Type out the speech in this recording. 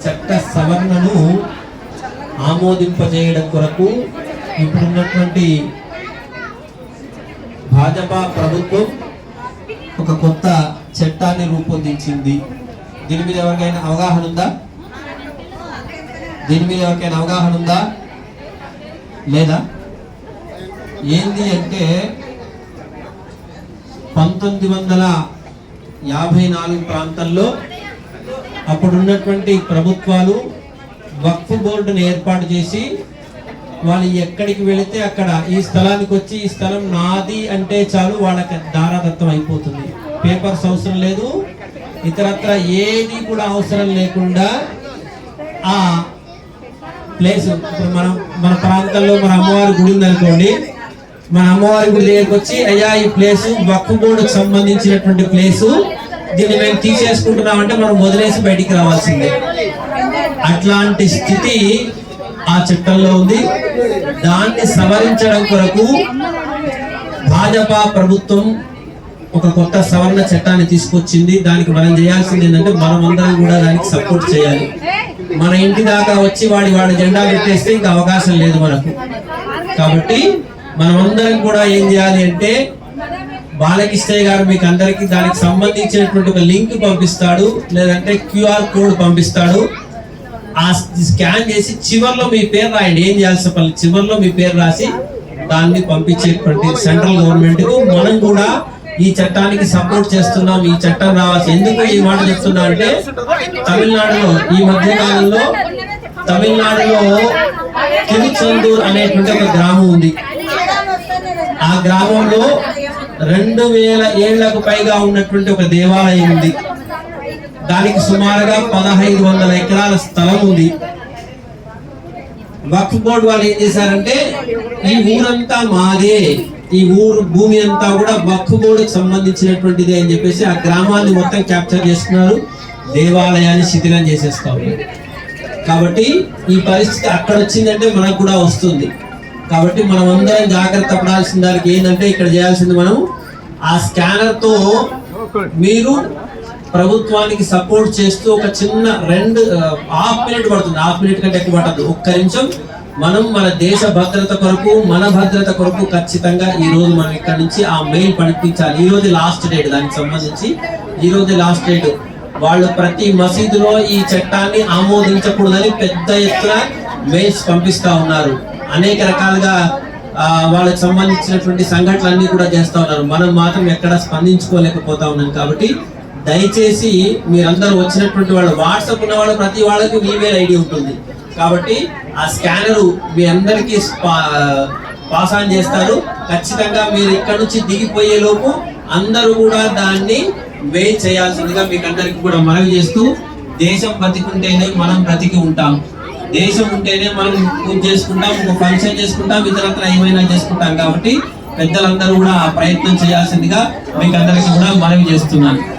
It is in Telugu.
చట్ట సవరణను ఆమోదింపజేయడం కొరకు ఇప్పుడున్నటువంటి భాజపా ప్రభుత్వం ఒక కొత్త చట్టాన్ని రూపొందించింది. దీని మీద ఎవరికైనా అవగాహన ఉందా? లేదా? ఏంది అంటే 1954 ప్రాంతంలో అప్పుడున్నటువంటి ప్రభుత్వాలు వక్ఫ్ బోర్డును ఏర్పాటు చేసి వాళ్ళు ఎక్కడికి వెళితే అక్కడ ఈ స్థలానికి వచ్చి ఈ స్థలం నాది అంటే చాలు వాళ్ళకి దారాదత్తం అయిపోతుంది. పేపర్స్ అవసరం లేదు, ఇతరత్ర ఏది కూడా అవసరం లేకుండా ఆ ప్లేస్ ఇప్పుడు మన ప్రాంతంలో మన అమ్మవారి గుడి ఉందనుకోండి, మన అమ్మవారి గుడి దగ్గరికి వచ్చి అయ్యా ఈ ప్లేసు వక్ఫ్ బోర్డుకు సంబంధించినటువంటి ప్లేసు, దీన్ని మేము తీసేసుకుంటున్నామంటే మనం వదిలేసి బయటికి రావాల్సిందే. అట్లాంటి స్థితి ఆ చట్టంలో ఉంది. దాన్ని సవరించడం కొరకు భాజపా ప్రభుత్వం ఒక కొత్త సవరణ చట్టాన్ని తీసుకొచ్చింది. దానికి మనం చేయాల్సింది ఏంటంటే మనం అందరం కూడా దానికి సపోర్ట్ చేయాలి. మన ఇంటి దాకా వచ్చి వాడి జెండా పెట్టేస్తే ఇంకా అవకాశం లేదు మనకు. కాబట్టి మనమందరం కూడా ఏం చేయాలి అంటే బాలకృష్ణయ్య గారు మీకు అందరికి దానికి సంబంధించినటువంటి ఒక లింక్ పంపిస్తాడు, లేదంటే క్యూఆర్ కోడ్ పంపిస్తాడు. ఆ స్కాన్ చేసి చివర్లో మీ పేరు రాయండి. ఏం చేయాల్సిన పని, చివర్లో మీ పేరు రాసి దాన్ని పంపించేటువంటి సెంట్రల్ గవర్నమెంట్ కు మనం కూడా ఈ చట్టానికి సపోర్ట్ చేస్తున్నాం. ఈ చట్టం రావాల్సి ఎందుకు ఈ మాట చెప్తున్నా అంటే తమిళనాడులో ఈ మధ్య కాలంలో తిరుచెందూర్ అనేటువంటి ఒక గ్రామం ఉంది. ఆ గ్రామంలో 2000 ఏళ్లకు పైగా ఉన్నటువంటి ఒక దేవాలయం ఉంది. దానికి సుమారుగా 1500 ఎకరాల స్థలం ఉంది. వక్ఫ్ బోర్డు వాళ్ళు ఏం చేశారంటే ఈ ఊరంతా మాదే, ఈ ఊరు భూమి అంతా కూడా వక్ఫ్ బోర్డుకి సంబంధించినటువంటిది అని చెప్పేసి ఆ గ్రామాన్ని మొత్తం క్యాప్చర్ చేస్తున్నారు, దేవాలయాన్ని శిథిలం చేసేస్తారు. కాబట్టి ఈ పరిస్థితి అక్కడ వచ్చిందంటే మనకు కూడా వస్తుంది. కాబట్టి మనం అందరం జాగ్రత్త పడాల్సిన దానికి ఏంటంటే ఇక్కడ చేయాల్సింది మనం ఆ స్కానర్ తో మీరు ప్రభుత్వానికి సపోర్ట్ చేస్తూ ఒక చిన్న హాఫ్ మినిట్ పడుతుంది, హాఫ్ మినిట్ కంటే ఎక్కువ పడదు, ఒక్క నిమిషం మనం మన దేశ భద్రత కొరకు మన భద్రత కొరకు ఖచ్చితంగా ఈ రోజు మనం ఇక్కడ నుంచి ఆ మెయిల్ పంపించాలి. ఈ రోజు లాస్ట్ డేట్, దానికి సంబంధించి ఈ రోజు లాస్ట్ డేట్. వాళ్ళు ప్రతి మసీదులో ఈ చట్టాన్ని ఆమోదించకూడదని పెద్ద ఎత్తున మెయిల్స్ పంపిస్తా ఉన్నారు. అనేక రకాలుగా వాళ్ళకి సంబంధించినటువంటి సంఘటనలన్నీ కూడా చేస్తా ఉన్నారు. మనం మాత్రం ఎక్కడ స్పందించుకోలేకపోతా ఉన్నాం. కాబట్టి దయచేసి మీరందరూ వచ్చినటువంటి వాళ్ళు, వాట్సాప్ ఉన్న వాళ్ళు ప్రతి వాళ్ళకి ఈమెయిల్ ఐడి ఉంటుంది. కాబట్టి ఆ స్కానరు మీ అందరికీ పాస్ ఆన్ చేస్తారు. ఖచ్చితంగా మీరు ఇక్కడ నుంచి దిగిపోయే లోపు అందరూ కూడా దాన్ని మెయిల్ చేయాల్సిందిగా మీకు అందరికి కూడా మనవి చేస్తూ, దేశం బ్రతికుంటేనే మనం బ్రతికి ఉంటాం, దేశం ఉంటేనే మనం పూజ చేసుకుంటాం, ఒక ఫంక్షన్ చేసుకుంటాం, ఇతరత్ర ఏమైనా చేసుకుంటాం. కాబట్టి పెద్దలందరూ కూడా ఆ ప్రయత్నం చేయాల్సిందిగా మీకు అందరికీ కూడా మనవి చేస్తున్నాను.